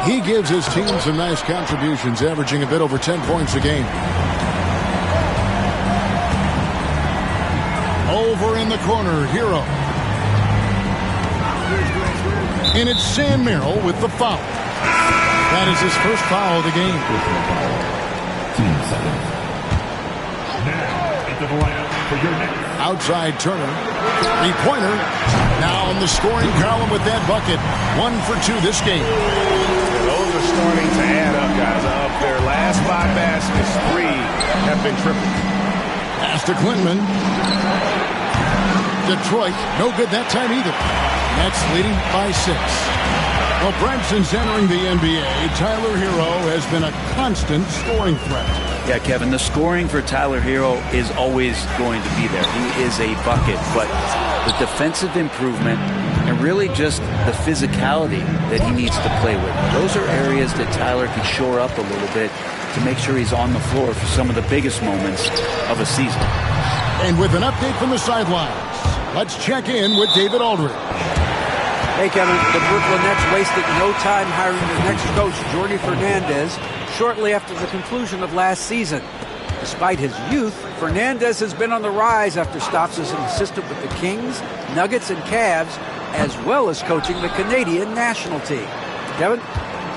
He gives his team some nice contributions, averaging a bit over 10 points a game. Over in the corner, Hero. And it's Sam Merrill with the foul. That is his first foul of the game.
2 seconds. Now into the lineup for your next.
Outside Turner. Three-pointer. Now in the scoring column with that bucket. 1 for 2 this game.
Those are starting to add up, guys. Of their last 5 baskets, 3 have been triple.
Pass to Clinton. Detroit, no good that time either. Nets leading by 6. Well, Branson's entering the NBA. Tyler Hero has been a constant scoring threat.
Yeah, Kevin, the scoring for Tyler Hero is always going to be there. He is a bucket, but the defensive improvement and really just the physicality that he needs to play with. Those are areas that Tyler can shore up a little bit to make sure he's on the floor for some of the biggest moments of a season.
And with an update from the sidelines, let's check in with David Aldridge.
Hey, Kevin, the Brooklyn Nets wasted no time hiring their next coach, Jordi Fernandez, shortly after the conclusion of last season. Despite his youth, Fernandez has been on the rise after stops as an assistant with the Kings, Nuggets, and Cavs, as well as coaching the Canadian national team. Kevin?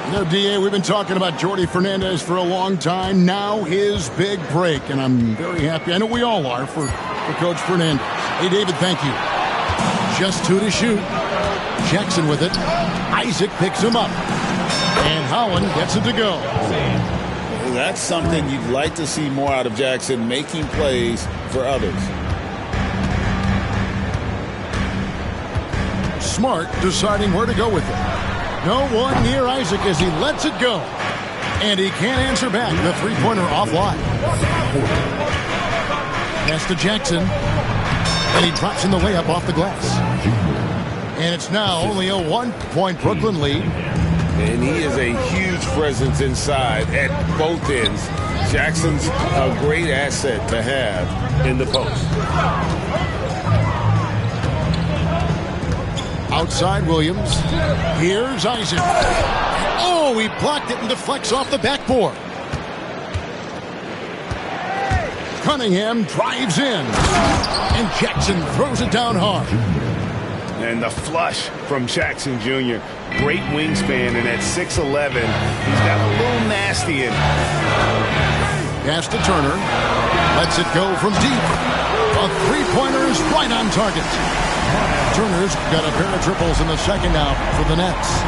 You know, D.A., we've been talking about Jordi Fernandez for a long time. Now his big break, and I'm very happy. I know we all are for Coach Fernandez. Hey, David, thank you. Just 2 to shoot. Jackson with it. Isaac picks him up. And Howland gets it to go.
That's something you'd like to see more out of Jackson, making plays for others.
Smart deciding where to go with it. No one near Isaac as he lets it go. And he can't answer back. The three-pointer offline. Pass to Jackson. And he drops in the layup off the glass. And it's now only a 1-point Brooklyn lead.
And he is a huge presence inside at both ends. Jackson's a great asset to have in the post.
Outside Williams. Here's Isaac. Oh, he blocked it and deflects off the backboard. Cunningham drives in. And Jackson throws it down hard.
And the flush from Jackson Jr. Great wingspan, and at 6'11", he's got a little nasty in.
Pass to Turner. Lets it go from deep. A three-pointer is right on target. Turner's got a pair of triples in the second now for the Nets.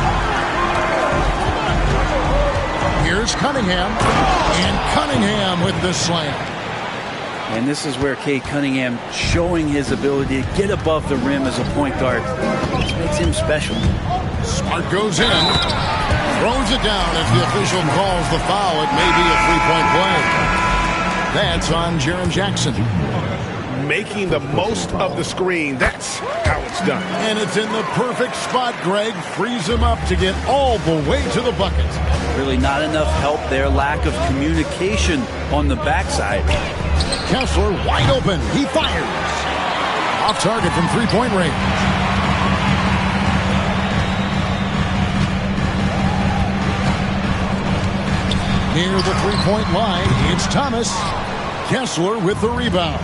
Here's Cunningham. And Cunningham with the slam.
And this is where Cade Cunningham showing his ability to get above the rim as a point guard. This makes him special.
Smart goes in. Throws it down as the official calls the foul. It may be a three-point play. That's on Jaren Jackson.
Making the most of the screen. That's how it's done.
And it's in the perfect spot. Greg frees him up to get all the way to the bucket.
Really not enough help there. Lack of communication on the backside.
Kessler wide open. He fires. Off target from three-point range. Near the three-point line, it's Thomas. Kessler with the rebound.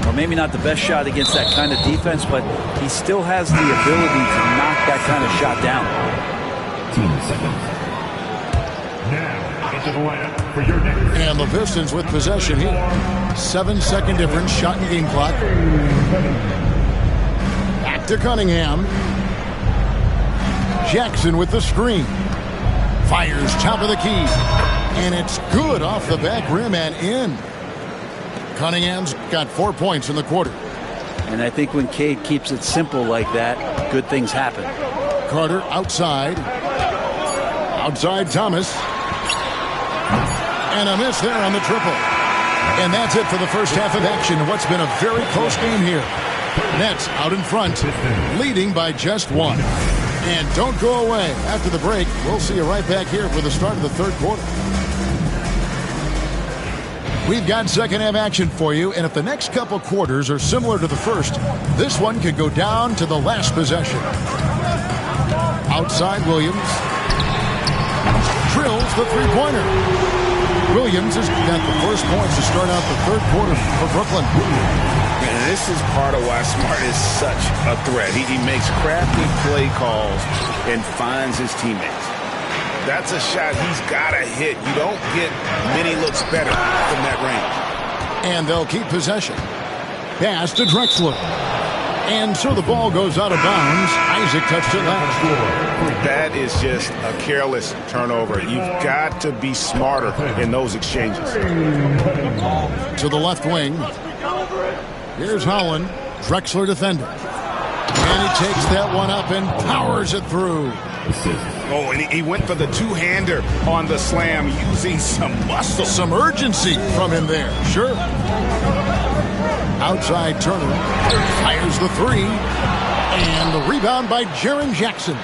Well, maybe not the best shot against that kind of defense, but he still has the ability to knock that kind of shot down.
2 seconds. Now, into the lineup for your next.
And the Pistons with possession here. 7-second difference, shot and game clock. Back to Cunningham. Jackson with the screen. Fires top of the key. And it's good off the back rim and in. Cunningham's got 4 points in the quarter.
And I think when Cade keeps it simple like that, good things happen.
Carter outside. Outside Thomas. And a miss there on the triple. And that's it for the first half of action. What's been a very close game here. Nets out in front, leading by just one. And don't go away. After the break, we'll see you right back here for the start of the third quarter. We've got second half action for you, and if the next couple quarters are similar to the first, this one could go down to the last possession. Outside Williams. Drills the three-pointer. Williams has got the first points to start out the third quarter for Brooklyn.
And this is part of why Smart is such a threat. He makes crafty play calls and finds his teammates. That's a shot he's got to hit. You don't get many looks better from that range.
And they'll keep possession. Pass to Drexler. And so the ball goes out of bounds. Isaac touched it last.
That is just a careless turnover. You've got to be smarter in those exchanges.
To the left wing. Here's Holland. Drexler defender. And he takes that one up and powers it through.
Oh, and he went for the two-hander on the slam using some muscle.
Some urgency from him there. Sure. Outside Turner. Fires the three. And the rebound by Jaren Jackson.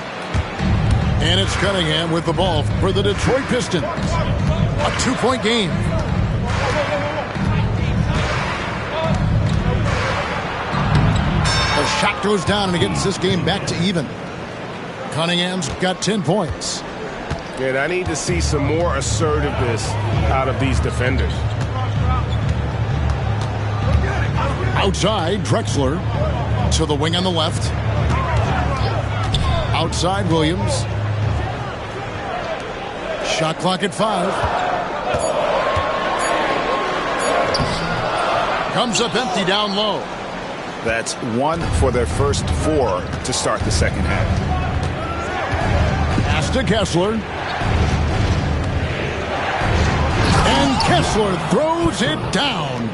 And it's Cunningham with the ball for the Detroit Pistons. A 2-point game. The shot goes down and it gets this game back to even. Cunningham's got 10 points.
And I need to see some more assertiveness out of these defenders.
Outside, Drexler to the wing on the left. Outside, Williams. Shot clock at 5. Comes up empty down low.
That's 1 for their first 4 to start the second half.
Pass to Kessler. And Kessler throws it down.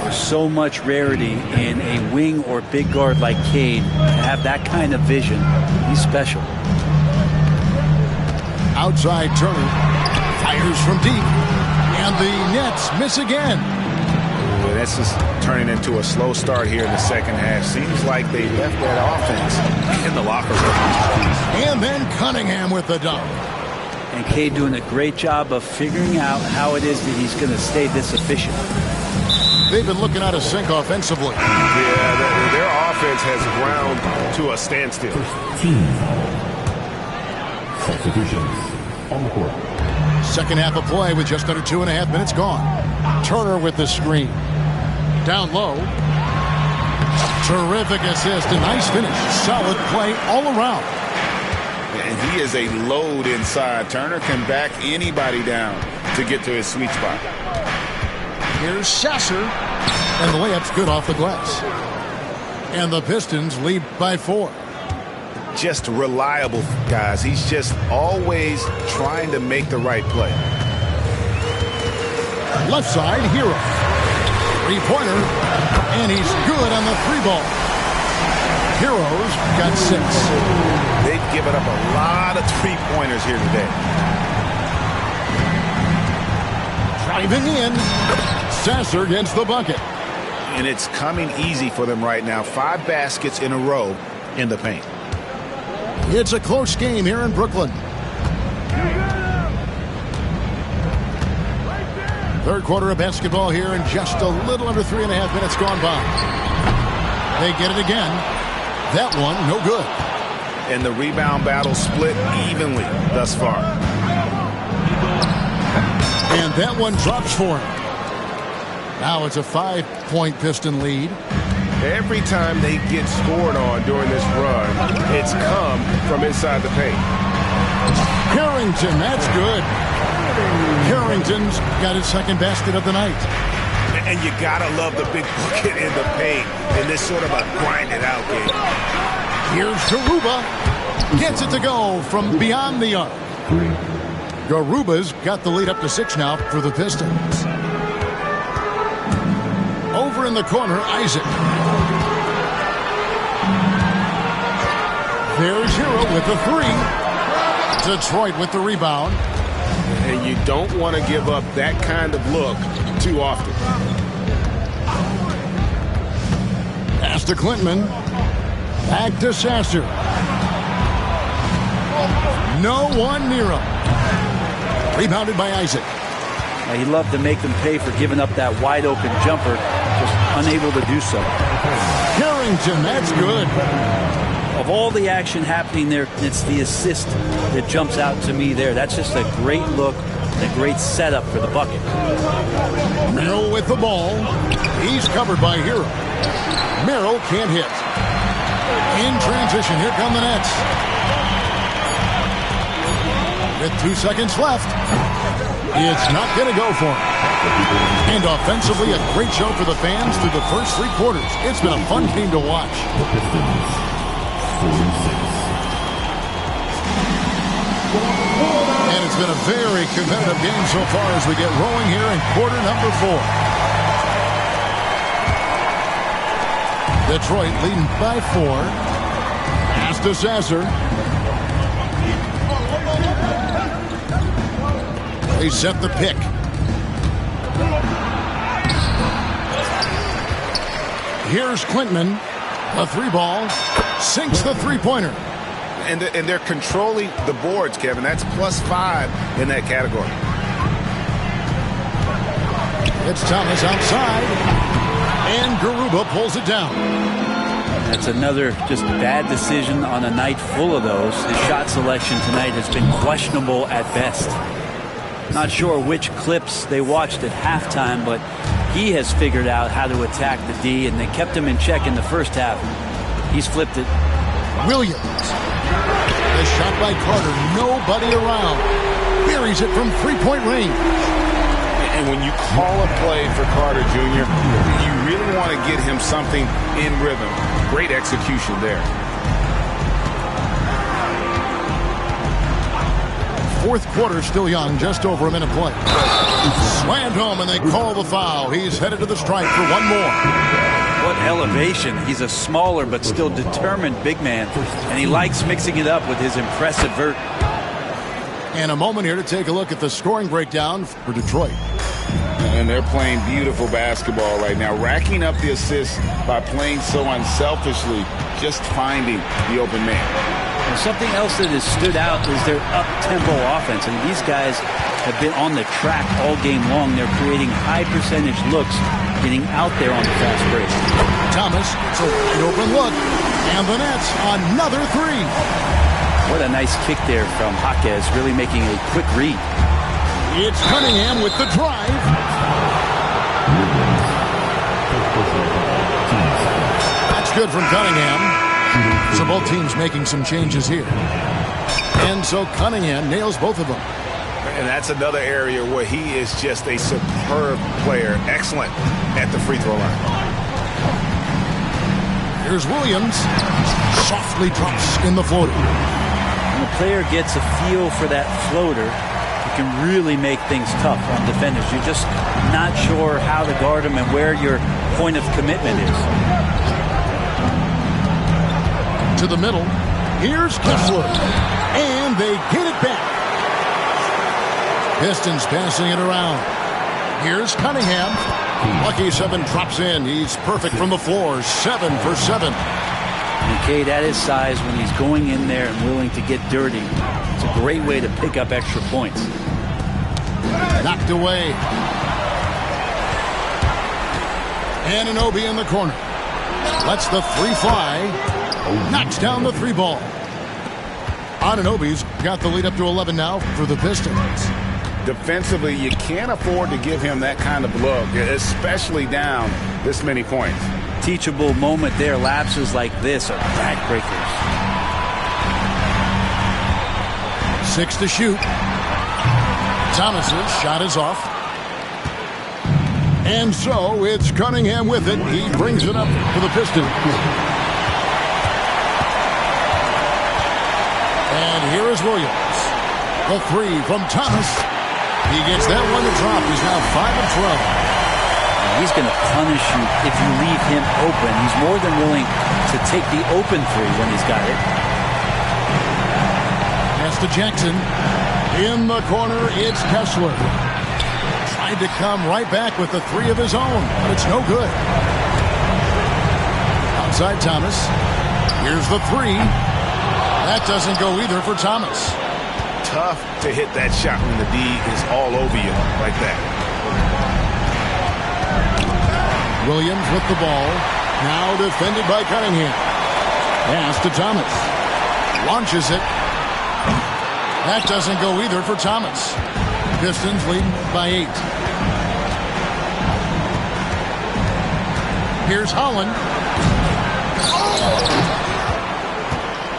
There's so much rarity in a wing or big guard like Cade to have that kind of vision. He's special.
Outside Turner. Fires from deep. And the Nets miss again.
This is turning into a slow start here in the second half. Seems like they left that offense in the locker room.
And then Cunningham with the dunk.
And Cade doing a great job of figuring out how it is that he's going to stay this efficient.
They've been looking out of sync offensively.
Yeah, their offense has ground to a standstill.
Substitutions on the court.
Second half of play with just under 2.5 minutes gone. Turner with the screen. Down low. Terrific assist. A nice finish. Solid play all around.
And he is a load inside. Turner can back anybody down to get to his sweet spot.
Here's Sasser. And the layup's good off the glass. And the Pistons lead by 4.
Just reliable, guys. He's just always trying to make the right play.
Left side, Hero. Three-pointer. And he's good on the 3-ball. Hero's got 6.
They've given up a lot of 3-pointers here today.
Driving in. Sasser gets the bucket.
And it's coming easy for them right now. 5 baskets in a row in the paint.
It's a close game here in Brooklyn. Third quarter of basketball here in just a little under 3.5 minutes gone by. They get it again. That one, no good.
And the rebound battle split evenly thus far.
And that one drops for him. Now it's a 5-point Piston lead.
Every time they get scored on during this run, it's come from inside the paint.
Harrington, that's good. Harrington's got his second basket of the night.
And you gotta love the big bucket in the paint in this sort of a grinded-out game.
Here's Garuba. Gets it to go from beyond the arc. Garuba's got the lead up to 6 now for the Pistons. Over in the corner, Isaac. There's Hero with the 3. Detroit with the rebound.
And you don't want to give up that kind of look too often.
Pass to Clinton. Back to Sasser. No one near him. Rebounded by Isaac.
He loved to make them pay for giving up that wide-open jumper, just unable to do so.
Carrington, that's good.
Of all the action happening there, it's the assist that jumps out to me there. That's just a great look, a great setup for the bucket.
Merrill with the ball. He's covered by Hero. Merrill can't hit. In transition, here come the Nets. With 2 seconds left, it's not going to go for him. And offensively, a great show for the fans through the first 3 quarters. It's been a fun game to watch. And it's been a very competitive game so far as we get rolling here in quarter number 4. Detroit leading by 4. Pass to Sasser. They set the pick. Here's Clinton. A 3-ball. Sinks the 3-pointer.
And they're controlling the boards, Kevin. That's +5 in that category.
It's Thomas outside. And Garuba pulls it down.
That's another just bad decision on a night full of those. His shot selection tonight has been questionable at best. Not sure which clips they watched at halftime, but he has figured out how to attack the D, and they kept him in check in the first half. He's flipped it.
Williams. The shot by Carter. Nobody around. Buries it from 3-point range.
And when you call a play for Carter Jr., you really want to get him something in rhythm. Great execution there.
Fourth quarter still young, just over a minute play. Slammed home, and they call the foul. He's headed to the stripe for one more.
What elevation. He's a smaller but still determined big man, and he likes mixing it up with his impressive vert.
And a moment here to take a look at the scoring breakdown for Detroit.
And they're playing beautiful basketball right now, racking up the assists by playing so unselfishly, just finding the open man.
And something else that has stood out is their up-tempo offense. And these guys have been on the track all game long. They're creating high-percentage looks, getting out there on the fast break.
Thomas, it's a wide open look. And the Nets, another 3.
What a nice kick there from Jaquez, really making a quick read.
It's Cunningham with the drive. That's good from Cunningham. So both teams making some changes here. And so Cunningham nails both of them.
And that's another area where he is just a superb player. Excellent at the free throw line.
Here's Williams. Softly drops in the floater.
When a player gets a feel for that floater, it can really make things tough on defenders. You're just not sure how to guard them and where your point of commitment is.
To the middle. Here's Kessler. And they get it back. Pistons passing it around. Here's Cunningham. Lucky 7 drops in. He's perfect from the floor. 7 for 7.
And Cade, at his size, when he's going in there and willing to get dirty, it's a great way to pick up extra points.
Knocked away. Anunoby in the corner. Lets the 3 fly. Knocks down the 3-ball. Anunoby's got the lead up to 11 now for the Pistons.
Defensively, you can't afford to give him that kind of look, especially down this many points.
Teachable moment there. Lapses like this are backbreakers.
6 to shoot. Thomas's shot is off. And so it's Cunningham with it. He brings it up for the Pistons. And here is Williams. The 3 from Thomas. He gets that one to drop. He's now 5 of 12.
He's going to punish you if you leave him open. He's more than willing to take the open 3 when he's got it.
Pass to Jackson. In the corner, it's Kessler. Tried to come right back with the 3 of his own, but it's no good. inside Thomas. Here's the three. That doesn't go either for Thomas.
Tough to hit that shot when the D is all over you like that.
Williams with the ball. Now defended by Cunningham. Pass to Thomas. Launches it. That doesn't go either for Thomas. Pistons leading by 8. Here's Holland.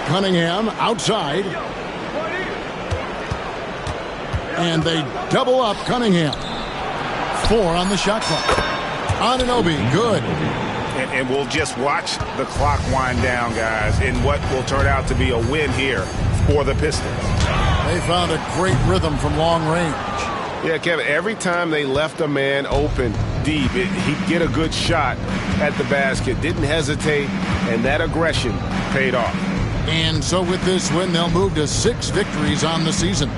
Cunningham outside. And they double up Cunningham. 4 on the shot clock. Anunoby, good.
And we'll just watch the clock wind down, guys, in what will turn out to be a win here for the Pistons.
They found a great rhythm from long range.
Yeah, Kevin, every time they left a man open deep, he'd get a good shot at the basket. Didn't hesitate, and that aggression paid off.
And so with this win, they'll move to 6 victories on the season.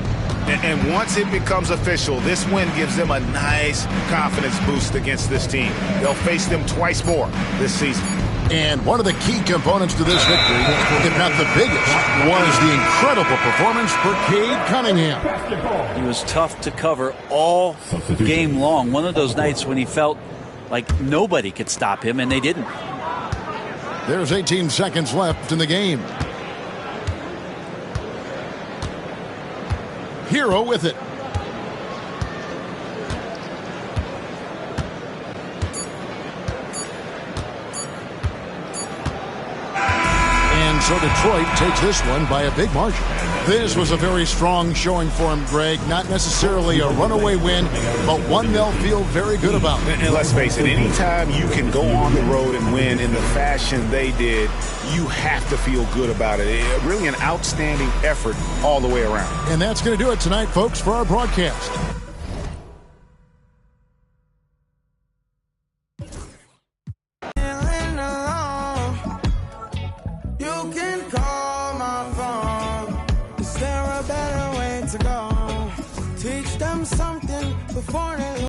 And once it becomes official, this win gives them a nice confidence boost against this team. They'll face them twice more this season.
And one of the key components to this victory, if not the biggest, was the incredible performance for Cade Cunningham.
He was tough to cover all game long. One of those nights when he felt like nobody could stop him, and they didn't.
There's 18 seconds left in the game. Hero with it. And so Detroit takes this one by a big margin. This was a very strong showing for him, Greg. Not necessarily a runaway win, but one they'll feel very good about.
And let's face it, anytime you can go on the road and win in the fashion they did, you have to feel good about it. Really an outstanding effort all the way around.
And that's going to do it tonight, folks, for our broadcast.